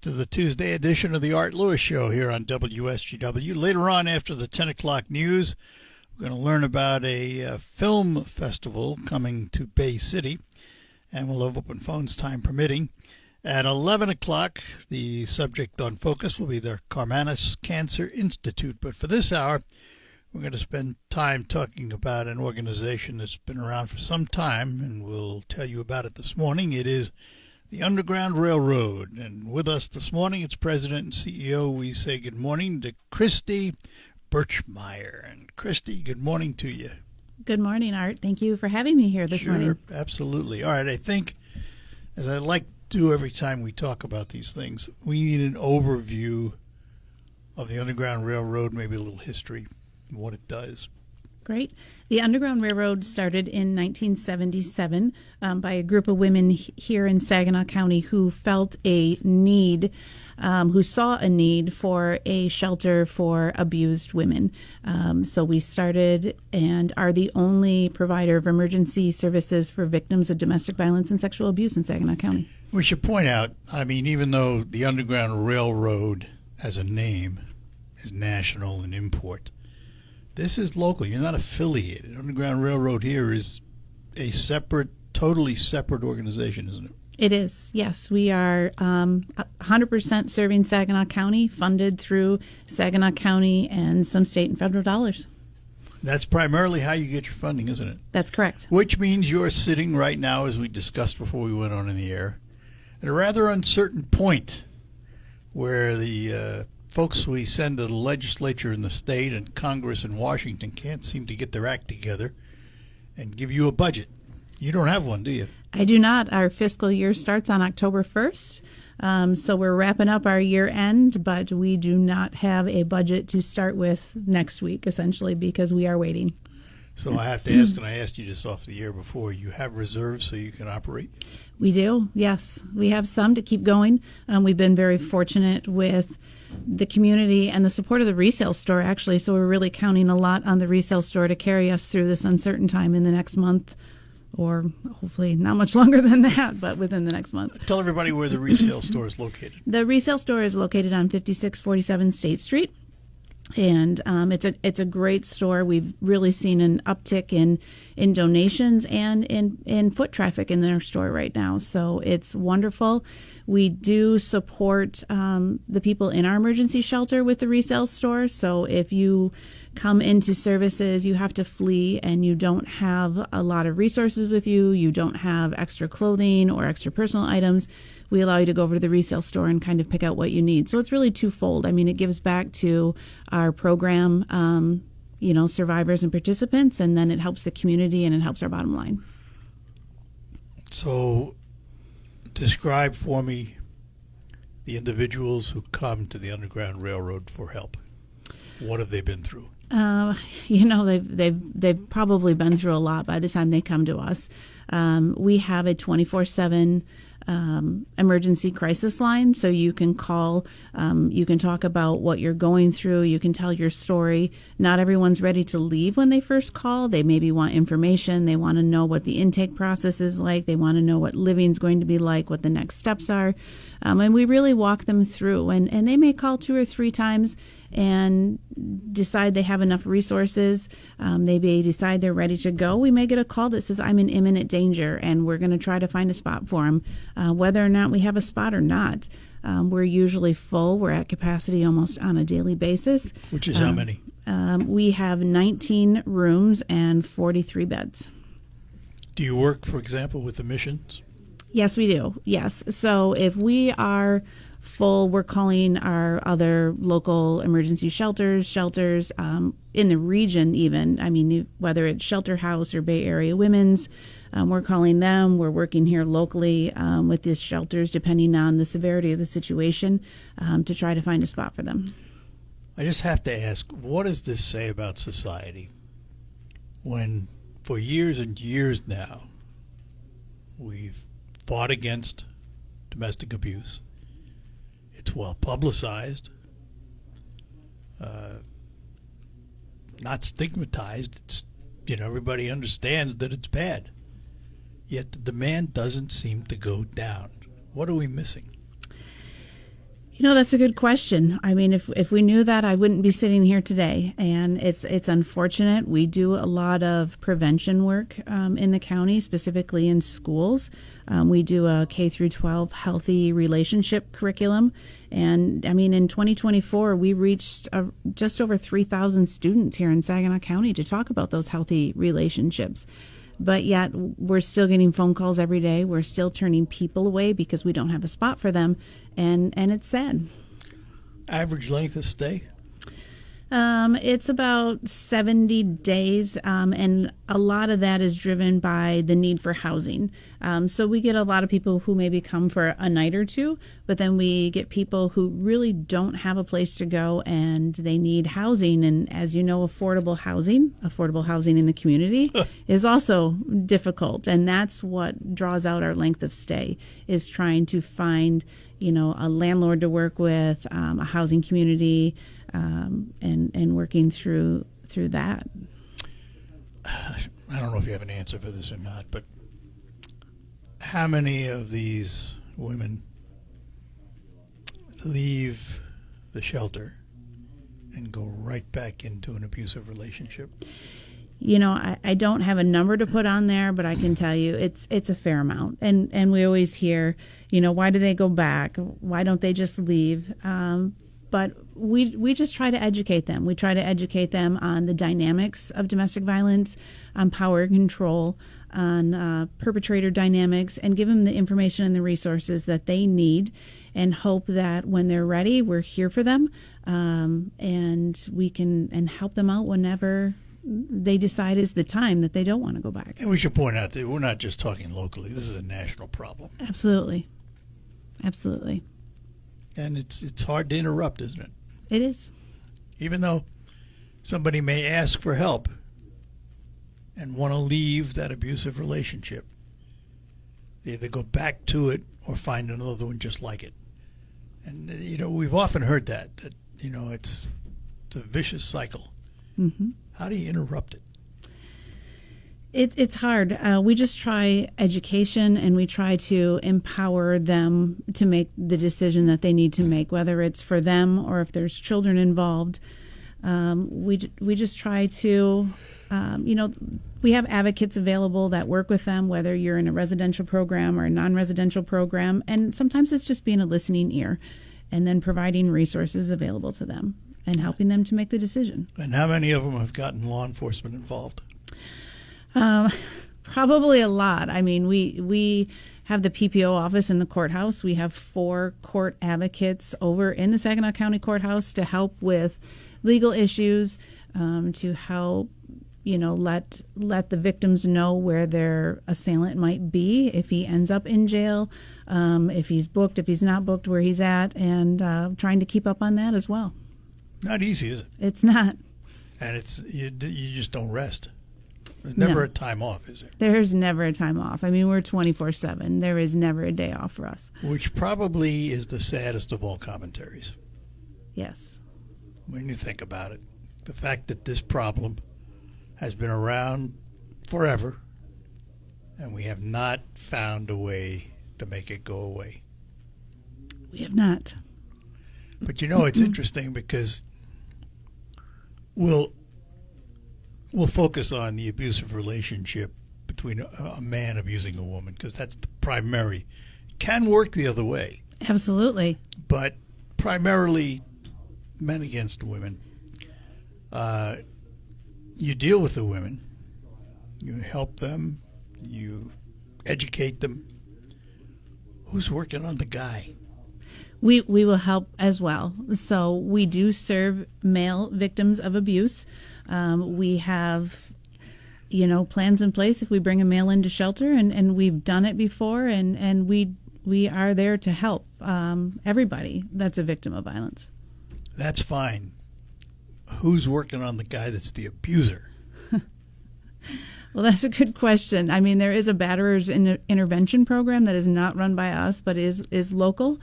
to the Tuesday edition of the Art Lewis Show here on WSGW. Later on, after the 10 o'clock news, we're going to learn about a film festival coming to Bay City, and we'll have open phones, time permitting. At 11 o'clock, the subject on focus will be the Karmanos Cancer Institute. But for this hour, we're going to spend time talking about an organization that's been around for some time, and we'll tell you about it this morning. It is the Underground Railroad. And with us this morning, its president and CEO. We say good morning to Christy Birchmeier. And Christy, good morning to you. Good morning, Art. Thank you for having me here this morning. Sure, absolutely. All right, I think, as I like to do every time we talk about these things, we need an overview of the Underground Railroad, maybe a little history, and what it does. Great. The Underground Railroad started in 1977 by a group of women here in Saginaw County who felt a need, who saw a need for a shelter for abused women. So we started and are the only provider of emergency services for victims of domestic violence and sexual abuse in Saginaw County. We should point out, I mean, even though the Underground Railroad as a name is national in import, this is local. You're not affiliated. Underground Railroad here is a separate, totally separate organization, isn't it? It is, yes. We are 100% serving Saginaw County, funded through Saginaw County and some state and federal dollars. That's primarily how you get your funding, isn't it? That's correct. Which means you're sitting right now, as we discussed before we went on in the air, at a rather uncertain point where the folks we send to the legislature in the state and Congress in Washington can't seem to get their act together and give you a budget. You don't have one, do you? I do not. Our fiscal year starts on October 1st, so we're wrapping up our year end, but we do not have a budget to start with next week, essentially, because we are waiting. So I have to ask, and I asked you this off the air before, you have reserves so you can operate? We do, yes. We have some to keep going. We've been very fortunate with the community and the support of the resale store, actually, so we're really counting a lot on the resale store to carry us through this uncertain time in the next month, or hopefully not much longer than that, but within the next month. Tell everybody where the resale store is located. The resale store is located on 5647 State Street. And it's a great store. We've really seen an uptick in donations and in foot traffic in their store right now. So it's wonderful. We do support the people in our emergency shelter with the resale store. So if you come into services, you have to flee and you don't have a lot of resources with you, you don't have extra clothing or extra personal items, we allow you to go over to the resale store and kind of pick out what you need. So it's really twofold. I mean, it gives back to our program, survivors and participants, and then it helps the community and it helps our bottom line. So describe for me the individuals who come to the Underground Railroad for help. What have they been through? They've probably been through a lot by the time they come to us. We have a 24/7 emergency crisis line, so you can call, you can talk about what you're going through, you can tell your story. Not everyone's ready to leave when they first call. They maybe want information, they want to know what the intake process is like, they want to know what living's going to be like, what the next steps are, and we really walk them through, and they may call 2 or 3 times and decide they have enough resources. They may decide they're ready to go. We may get a call that says, I'm in imminent danger, and we're going to try to find a spot for them. Whether or not we have a spot or not, we're usually full. We're at capacity almost on a daily basis. Which is how many? We have 19 rooms and 43 beds. Do you work, for example, with the missions? Yes, we do. Yes. So if we are full, we're calling our other local emergency shelters in the region even. I mean, whether it's Shelter House or Bay Area Women's, we're calling them. We're working here locally with these shelters, depending on the severity of the situation, to try to find a spot for them. I just have to ask, what does this say about society when for years and years now we've fought against domestic abuse? It's well publicized, not stigmatized. It's, everybody understands that it's bad. Yet the demand doesn't seem to go down. What are we missing? That's a good question. I mean, if we knew that, I wouldn't be sitting here today. And it's unfortunate. We do a lot of prevention work in the county, specifically in schools. We do a K through 12 healthy relationship curriculum. And I mean, in 2024, we reached just over 3,000 students here in Saginaw County to talk about those healthy relationships. But yet we're still getting phone calls every day. We're still turning people away because we don't have a spot for them. And it's sad. Average length of stay? It's about 70 days, and a lot of that is driven by the need for housing. So we get a lot of people who maybe come for a night or two, but then we get people who really don't have a place to go and they need housing. And as you know, affordable housing in the community is also difficult. And that's what draws out our length of stay, is trying to find, a landlord to work with, a housing community, and working through that. I don't know if you have an answer for this or not, but how many of these women leave the shelter and go right back into an abusive relationship? I don't have a number to put on there, but I can tell you it's a fair amount. And we always hear, why do they go back? Why don't they just leave? But we just try to educate them. We try to educate them on the dynamics of domestic violence, on power and control, on perpetrator dynamics, and give them the information and the resources that they need, and hope that when they're ready, we're here for them, and we can help them out whenever they decide is the time that they don't want to go back. And we should point out that we're not just talking locally. This is a national problem. Absolutely. And it's hard to interrupt, isn't it? It is. Even though somebody may ask for help and want to leave that abusive relationship, they either go back to it or find another one just like it. And, we've often heard that it's a vicious cycle. Mm-hmm. How do you interrupt it? It's hard. We just try education, and we try to empower them to make the decision that they need to make, whether it's for them or if there's children involved. We just try to, we have advocates available that work with them, whether you're in a residential program or a non-residential program. And sometimes it's just being a listening ear and then providing resources available to them and helping them to make the decision. And how many of them have gotten law enforcement involved? Probably a lot. I mean, we have the PPO office in the courthouse. We have 4 court advocates over in the Saginaw County Courthouse to help with legal issues, to help, let the victims know where their assailant might be if he ends up in jail, if he's booked, if he's not booked, where he's at, and trying to keep up on that as well. Not easy, is it? It's not. And you just don't rest. There's never a time off, is there? There's never a time off. I mean, we're 24/7. There is never a day off for us. Which probably is the saddest of all commentaries. Yes. When you think about it, the fact that this problem has been around forever, and we have not found a way to make it go away. We have not. But it's interesting because we'll focus on the abusive relationship between a man abusing a woman, because that's the primary. It can work the other way. Absolutely. But primarily men against women. You deal with the women. You help them. You educate them. Who's working on the guy? We will help as well. So we do serve male victims of abuse. We have, plans in place if we bring a male into shelter, and we've done it before, and we are there to help everybody that's a victim of violence. That's fine. Who's working on the guy that's the abuser? Well, that's a good question. I mean, there is a batterers intervention program that is not run by us, but is local.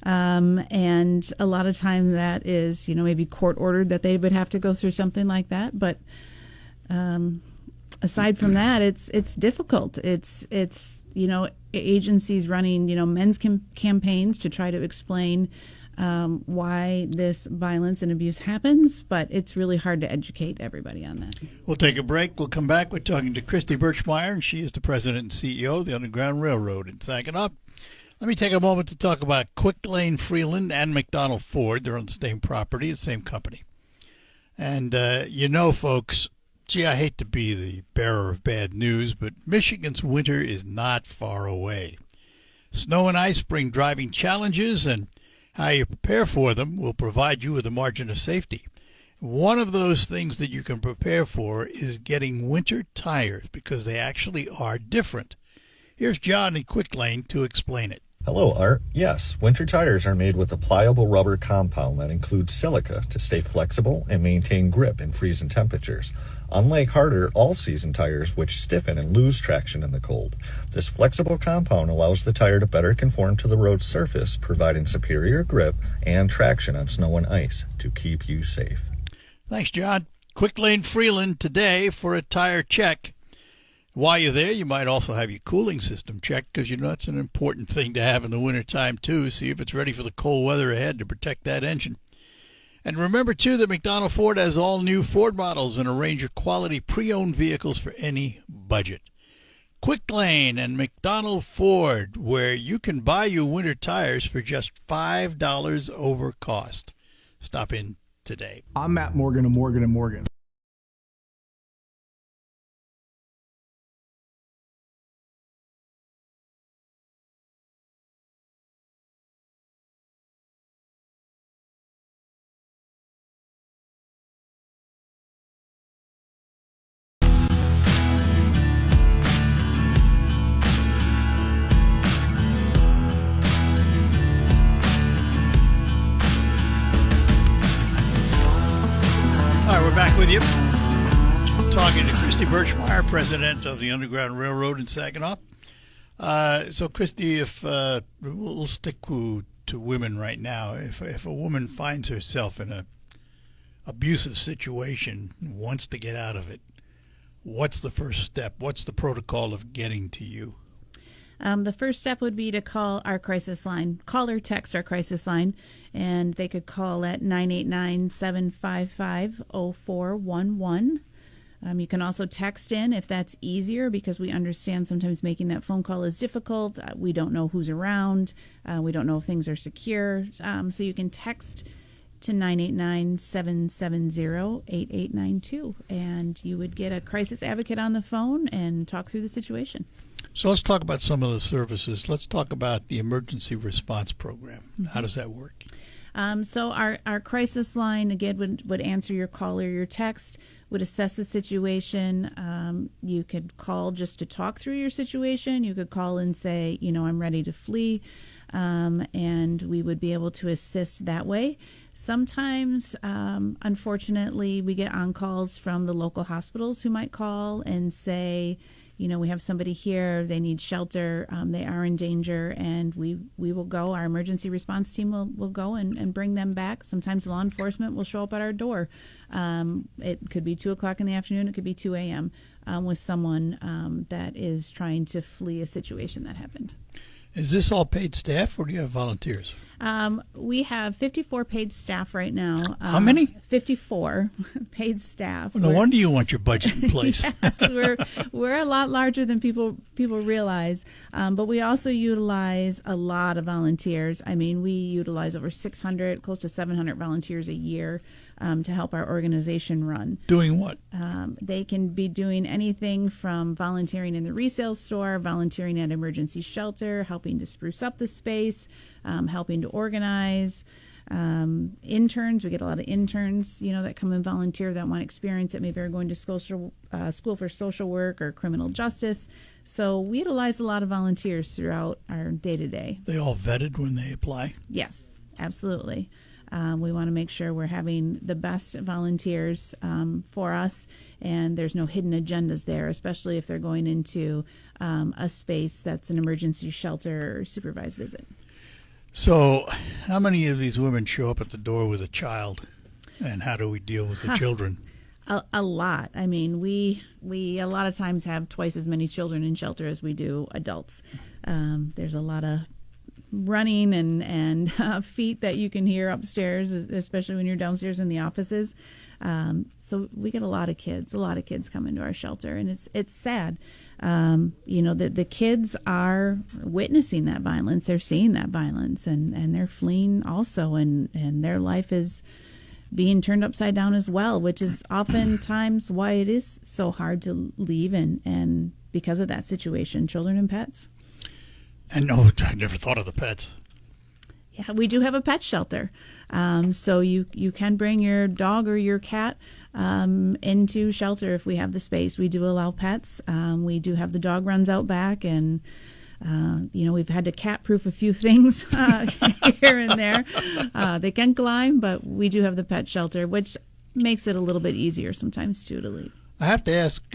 And a lot of time that is, maybe court ordered that they would have to go through something like that. But aside from that, it's difficult. It's agencies running, men's campaigns to try to explain why this violence and abuse happens, but it's really hard to educate everybody on that. We'll take a break. We'll come back. We're talking to Christy Birchmeier, and she is the president and CEO of the Underground Railroad in Saginaw. Let me take a moment to talk about Quick Lane Freeland and McDonald Ford. They're on the same property, the same company. And folks, gee, I hate to be the bearer of bad news, but Michigan's winter is not far away. Snow and ice bring driving challenges, and how you prepare for them will provide you with a margin of safety. One of those things that you can prepare for is getting winter tires, because they actually are different. Here's John in Quick Lane to explain it. Hello, Art. Yes, winter tires are made with a pliable rubber compound that includes silica to stay flexible and maintain grip in freezing temperatures. Unlike harder all-season tires, which stiffen and lose traction in the cold, this flexible compound allows the tire to better conform to the road surface, providing superior grip and traction on snow and ice to keep you safe. Thanks, John. Quick Lane Freeland today for a tire check. While you're there, you might also have your cooling system checked, because that's an important thing to have in the wintertime too. See if it's ready for the cold weather ahead to protect that engine. And remember, too, that McDonald Ford has all new Ford models and a range of quality pre-owned vehicles for any budget. Quick Lane and McDonald Ford, where you can buy your winter tires for just $5 over cost. Stop in today. I'm Matt Morgan of Morgan & Morgan. Back with you, talking to Christy Birchmeier, president of the Underground Railroad in Saginaw. So, Christy, if we'll stick to women right now. If a woman finds herself in a abusive situation and wants to get out of it, what's the first step? What's the protocol of getting to you? The first step would be to call our crisis line. Call or text our crisis line, and they could call at 989-755-0411. You can also text in if that's easier, because we understand sometimes making that phone call is difficult. We don't know who's around. We don't know if things are secure. So you can text to 989-770-8892, and you would get a crisis advocate on the phone and talk through the situation. So let's talk about some of the services. Let's talk about the emergency response program. Mm-hmm. How does that work? So our crisis line, again, would answer your call or your text, would assess the situation. You could call just to talk through your situation. You could call and say, I'm ready to flee, and we would be able to assist that way. Sometimes, unfortunately, we get on-calls from the local hospitals who might call and say, we have somebody here, they need shelter, they are in danger, and we will go, our emergency response team will go and bring them back. Sometimes law enforcement will show up at our door. It could be 2 o'clock in the afternoon, it could be 2 a.m. With someone that is trying to flee a situation that happened. Is this all paid staff, or do you have volunteers? We have 54 paid staff right now. How many? 54 paid staff. Well, no wonder you want your budget in place. Yes, we're a lot larger than people realize, but we also utilize a lot of volunteers. I mean, we utilize over 600, close to 700 volunteers a year to help our organization run. Doing what? They can be doing anything from volunteering in the resale store, volunteering at emergency shelter, helping to spruce up the space, helping to organize. Interns, we get a lot of interns, that come and volunteer that want experience, that maybe are going to school for social work or criminal justice. So we utilize a lot of volunteers throughout our day-to-day. They all vetted when they apply? Yes, absolutely. We want to make sure we're having the best volunteers for us, and there's no hidden agendas there, especially if they're going into a space that's an emergency shelter or supervised visit. So how many of these women show up at the door with a child, and how do we deal with the children? A lot. I mean, we a lot of times have twice as many children in shelter as we do adults. There's a lot of running and feet that you can hear upstairs, especially when you're downstairs in the offices. So we get a lot of kids come into our shelter, and it's sad. The kids are witnessing that violence. They're seeing that violence, and they're fleeing also, and their life is being turned upside down as well, which is oftentimes why it is so hard to leave, and because of that situation, children and pets. And no, I never thought of the pets. Yeah, we do have a pet shelter. So you can bring your dog or your cat into shelter if we have the space. We do allow pets. We do have the dog runs out back, and we've had to cat-proof a few things here and there. They can climb, but we do have the pet shelter, which makes it a little bit easier sometimes too to leave. I have to ask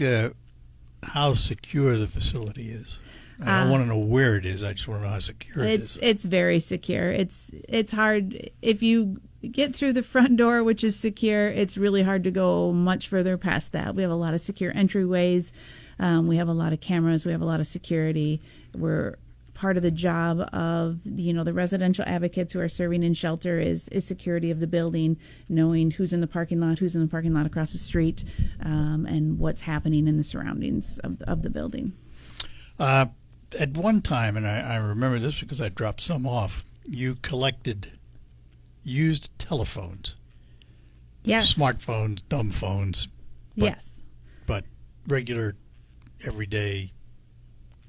how secure the facility is. I don't want to know where it is. I just want to know how secure it is. It's very secure. It's hard if you get through the front door, which is secure. It's really hard to go much further past that. We have a lot of secure entryways. We have a lot of cameras. We have a lot of security. We're part of the job of the residential advocates who are serving in shelter is security of the building, knowing who's in the parking lot across the street, and what's happening in the surroundings of the building. At one time, and I remember this because I dropped some off, you collected used telephones. Yes. Smartphones, dumb phones. Yes. But regular, everyday,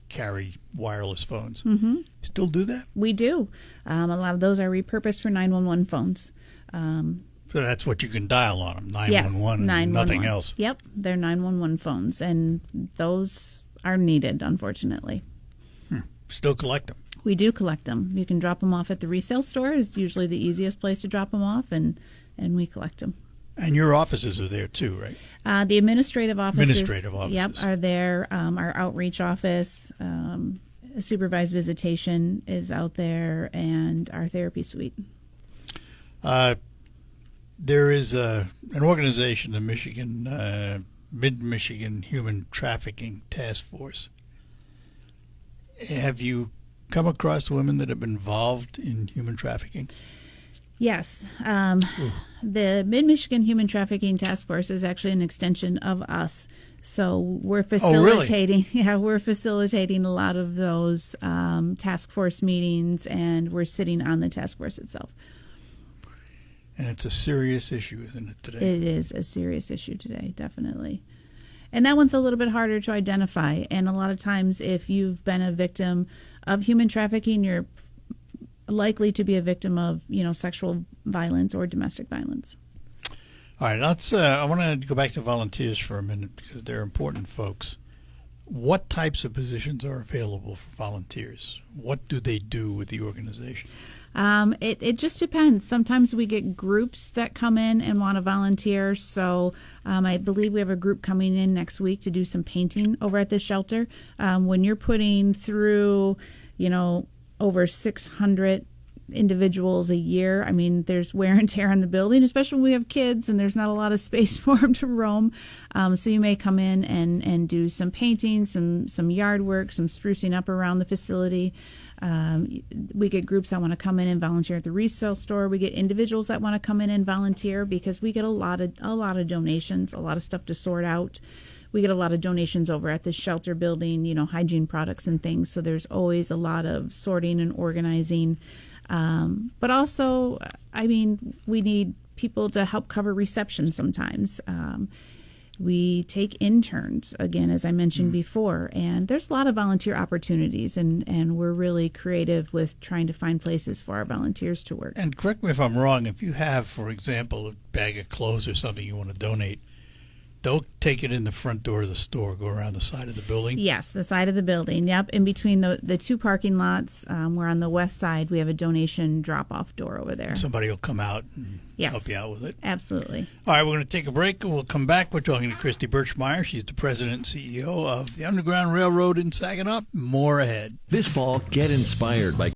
carry wireless phones. Mm-hmm. Still do that? We do. A lot of those are repurposed for 911 phones. So that's what you can dial on them, 911 yes, and 911. Nothing else. Yep, they're 911 phones, and those are needed, unfortunately. Still collect them. We do collect them. You can drop them off at the resale store. It's usually the easiest place to drop them off, and we collect them. And your offices are there too, right? The administrative offices. Yep, are there. Our outreach office, supervised visitation is out there, and our therapy suite. There is an organization, the Michigan Mid-Michigan Human Trafficking Task Force. Have you come across women that have been involved in human trafficking? Yes. The Mid-Michigan Human Trafficking Task Force is actually an extension of us. So we're facilitating. Oh, really? Yeah, we're facilitating a lot of those task force meetings, and we're sitting on the task force itself. And it's a serious issue, isn't it, today? It is a serious issue today, definitely. And that one's a little bit harder to identify. And a lot of times, if you've been a victim of human trafficking, you're likely to be a victim of, sexual violence or domestic violence. All right, I want to go back to volunteers for a minute because they're important folks. What types of positions are available for volunteers? What do they do with the organization? It just depends. Sometimes we get groups that come in and want to volunteer. So I believe we have a group coming in next week to do some painting over at the shelter. When you're putting through, over 600 individuals a year, I mean, there's wear and tear on the building, especially when we have kids and there's not a lot of space for them to roam. So you may come in and do some painting, some yard work, some sprucing up around the facility. We get groups that want to come in and volunteer at the resale store. We get individuals that want to come in and volunteer because we get a lot of donations, a lot of stuff to sort out. We get a lot of donations over at the shelter building, hygiene products and things. So there's always a lot of sorting and organizing. But also, we need people to help cover reception sometimes. We take interns, again, as I mentioned before, and there's a lot of volunteer opportunities, and we're really creative with trying to find places for our volunteers to work. And correct me if I'm wrong, if you have, for example, a bag of clothes or something you want to donate, don't take it in the front door of the store. Go around the side of the building. Yes, the side of the building. Yep, in between the two parking lots. We're on the west side. We have a donation drop-off door over there. Somebody will come out and Yes. help you out with it. Absolutely. All right, we're going to take a break, and we'll come back. We're talking to Christy Birchmeyer. She's the president and CEO of the Underground Railroad in Saginaw. More ahead. This fall, get inspired by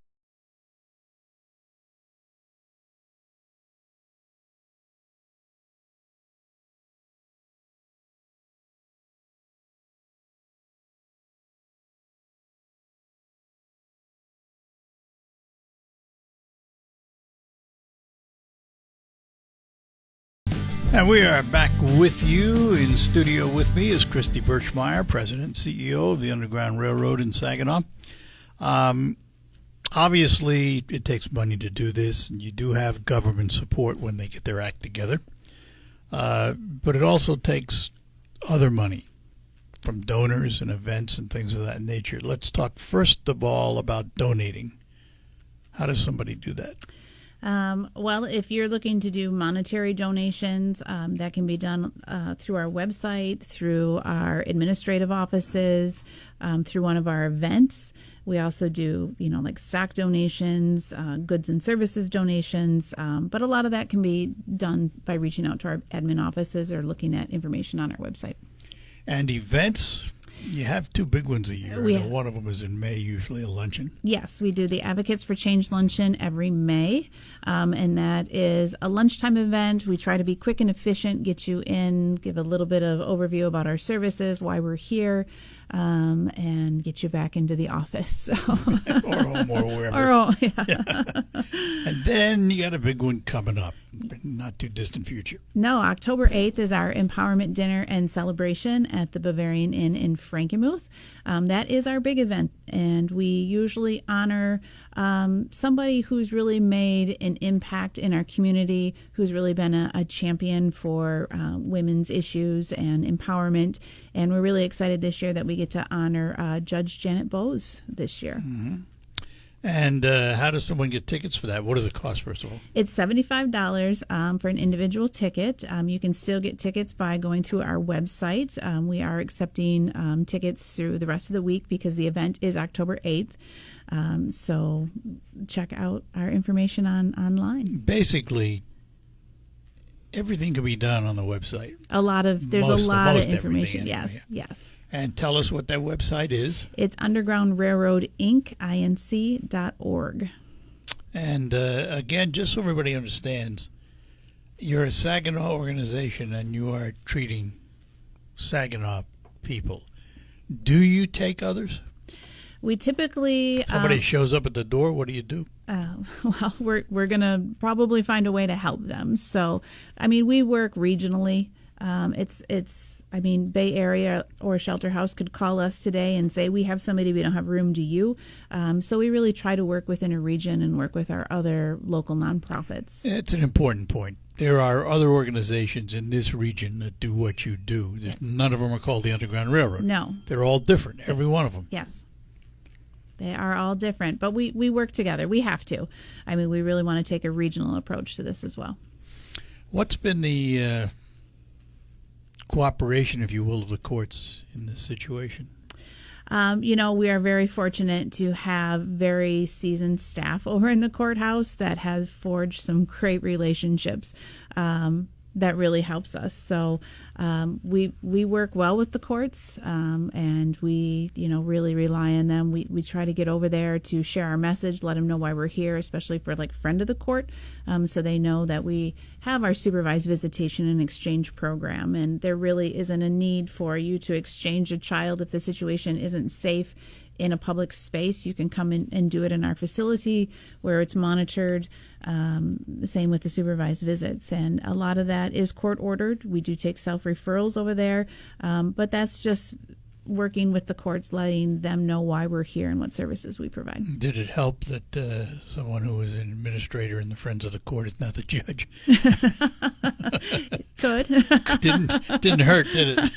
And we are back with you. In studio with me is Christy Birchmeyer, President and CEO of the Underground Railroad in Saginaw. Obviously, it takes money to do this, and you do have government support when they get their act together. But it also takes other money from donors and events and things of that nature. Let's talk first of all about donating. How does somebody do that? Well, if you're looking to do monetary donations, that can be done through our website, through our administrative offices, through one of our events. We also do, like stock donations, goods and services donations, but a lot of that can be done by reaching out to our admin offices or looking at information on our website. And events? You have two big ones a year. One of them is in May, usually a luncheon. Yes, we do the Advocates for Change luncheon every May, and that is a lunchtime event. We try to be quick and efficient, get you in, give a little bit of overview about our services, why we're here, and get you back into the office. Or home or wherever. Yeah. And then you got a big one coming up, not too distant future. No, October 8th is our empowerment dinner and celebration at the Bavarian Inn in Frankenmuth. That is our big event, and we usually honor somebody who's really made an impact in our community, who's really been a champion for women's issues and empowerment. And we're really excited this year that we get to honor Judge Janet Bowes this year. Mm-hmm. And how does someone get tickets for that? What does it cost, first of all? It's $75 for an individual ticket. You can still get tickets by going through our website. We are accepting tickets through the rest of the week because the event is October 8th. So check out our information online. Basically, everything can be done on the website. There's a lot of information. Yes, yes. And tell us what that website is. It's undergroundrailroadinc.org. And again, just so everybody understands, you're a Saginaw organization and you are treating Saginaw people. Do you take others? We typically... Somebody shows up at the door, what do you do? Well, we're going to probably find a way to help them. So, we work regionally. Bay Area or Shelter House could call us today and say, we have somebody, we don't have room, do you? So we really try to work within a region and work with our other local nonprofits. It's an important point. There are other organizations in this region that do what you do. Yes. None of them are called the Underground Railroad. No. They're all different, every one of them. Yes. They are all different, but we work together. We have to. We really want to take a regional approach to this as well. What's been the cooperation, if you will, of the courts in this situation? We are very fortunate to have very seasoned staff over in the courthouse that has forged some great relationships that really helps us. So we work well with the courts, and we really rely on them. We try to get over there to share our message, let them know why we're here, especially for friend of the court, so they know that we have our supervised visitation and exchange program, and there really isn't a need for you to exchange a child if the situation isn't safe in a public space. You can come in and do it in our facility where it's monitored. Same with the supervised visits, and a lot of that is court ordered. We do take self-referrals over there, but that's just working with the courts, letting them know why we're here and what services we provide. Did it help that someone who was an administrator in the Friends of the Court is not the judge? Could. Didn't hurt, did it?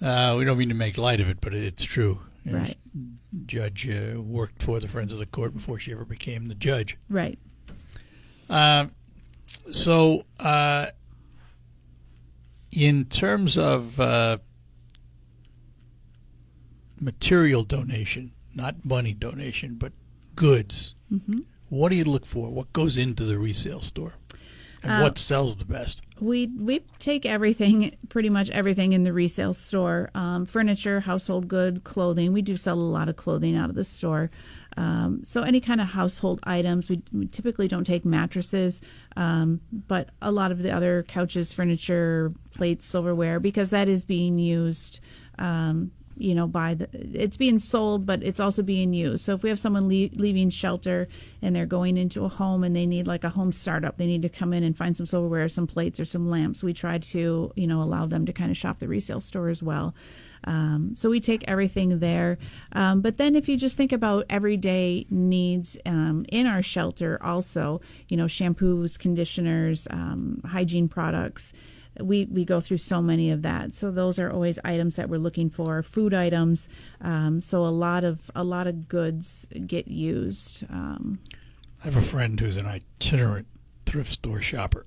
We don't mean to make light of it, but it's true. Right. Judge worked for the Friends of the Court before she ever became the judge. Right. So, in terms of material donation, not money donation, but goods, what do you look for? What goes into the resale store? And what sells the best? We take everything, pretty much everything in the resale store. Furniture, household good, clothing. We do sell a lot of clothing out of the store. So any kind of household items. We typically don't take mattresses, but a lot of the other couches, furniture, plates, silverware, because that is being used it's being sold, but it's also being used. So if we have someone leaving shelter and they're going into a home and they need like a home startup, they need to come in and find some silverware, some plates, or some lamps. We try to, allow them to kind of shop the resale store as well. So we take everything there. But then if you just think about everyday needs in our shelter also, shampoos, conditioners, hygiene products, we go through so many of that. So those are always items that we're looking for, food items. So a lot of goods get used. I have a friend who's an itinerant thrift store shopper.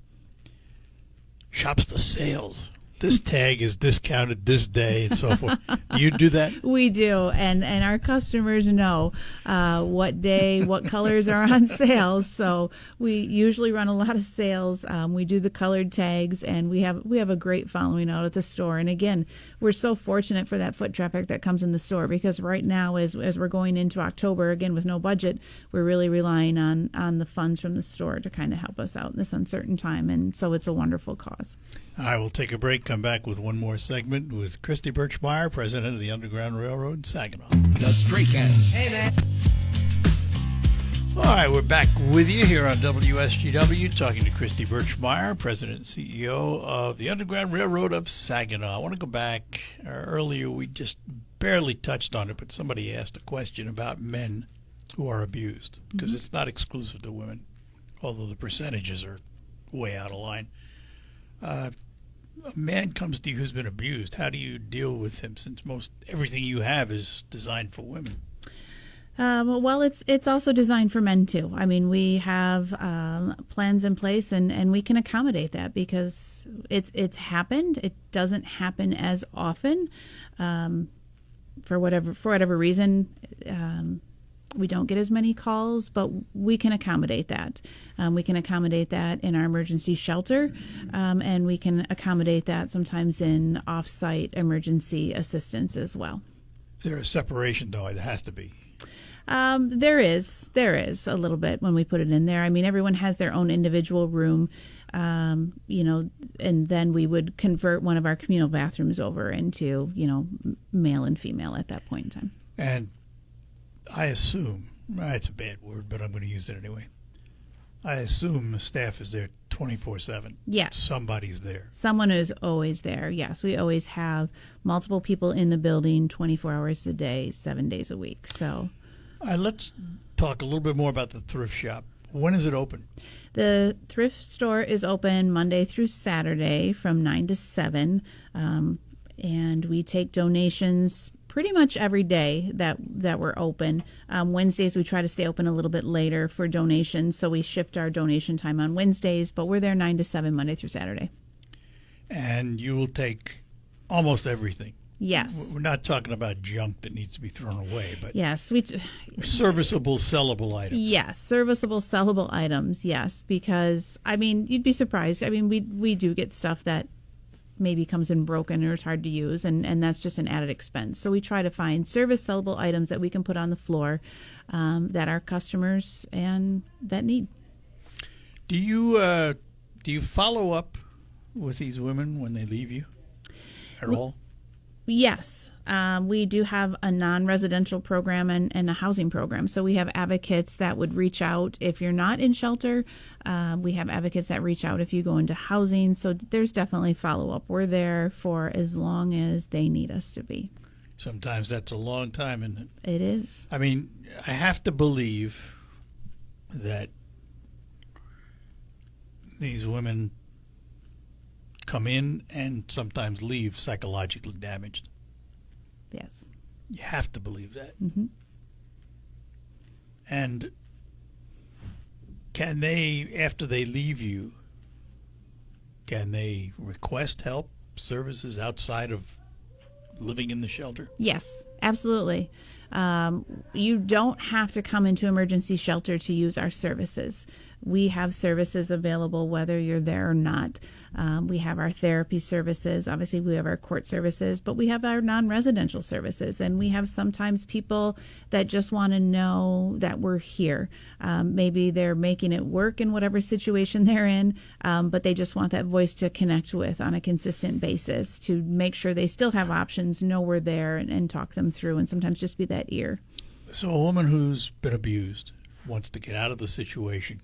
Shops the sales. This tag is discounted this day and so forth. Do you do that? We do, and our customers know what day, what colors are on sale. So we usually run a lot of sales. We do the colored tags, and we have a great following out at the store. And again, we're so fortunate for that foot traffic that comes in the store, because right now, as we're going into October, again with no budget, we're really relying on the funds from the store to kind of help us out in this uncertain time. And so it's a wonderful cause. I will take a break, come back with one more segment with Christy Birchmeyer, president of the Underground Railroad, Saginaw. The Stray Cats. All right, we're back with you here on WSGW, talking to Christy Birchmeyer, president and CEO of the Underground Railroad of Saginaw. I want to go back. Earlier, we just barely touched on it, but somebody asked a question about men who are abused, because it's not exclusive to women, although the percentages are way out of line. A man comes to you who's been abused. How do you deal with him, since everything you have is designed for women? Well, it's also designed for men too. I mean, we have plans in place, and we can accommodate that, because it's happened. It doesn't happen as often, for whatever reason. We don't get as many calls, but we can accommodate that. We can accommodate that in our emergency shelter, and we can accommodate that sometimes in off-site emergency assistance as well. Is there a separation, though? It has to be. There is a little bit when we put it in there. I mean, everyone has their own individual room, and then we would convert one of our communal bathrooms over into, male and female at that point in time. And I assume, it's a bad word, but I'm going to use it anyway. I assume the staff is there 24/7. Yes. Somebody's there. Someone is always there. Yes, we always have multiple people in the building 24 hours a day, 7 days a week. So, let's talk a little bit more about the thrift shop. When is it open? The thrift store is open Monday through Saturday from 9 to 7, and we take donations pretty much every day that we're open. Wednesdays we try to stay open a little bit later for donations, so we shift our donation time on Wednesdays, but we're there 9 to 7 Monday through Saturday. And you will take almost everything. Yes. We're not talking about junk that needs to be thrown away, but yes, serviceable, sellable items. Yes, serviceable, sellable items, yes, because, I mean, you'd be surprised. I mean, we do get stuff that maybe comes in broken or is hard to use, and that's just an added expense. So we try to find service sellable items that we can put on the floor that our customers and that need. Do you follow up with these women when they leave you at all? Yes. We do have a non-residential program and a housing program. So we have advocates that would reach out if you're not in shelter. We have advocates that reach out if you go into housing. So there's definitely follow-up. We're there for as long as they need us to be. Sometimes that's a long time, isn't it? It is. I mean, I have to believe that these women come in and sometimes leave psychologically damaged. Yes. You have to believe that. Mm-hmm. And can they, after they leave you, can they request help, services outside of living in the shelter? Yes, absolutely. You don't have to come into emergency shelter to use our services. we have services available whether you're there or not. We have our therapy services. Obviously, we have our court services, but we have our non-residential services. And we have sometimes people that just want to know that we're here. Maybe they're making it work in whatever situation they're in, but they just want that voice to connect with on a consistent basis to make sure they still have options, know we're there, and talk them through, and sometimes just be that ear. So a woman who's been abused wants to get out of the situation,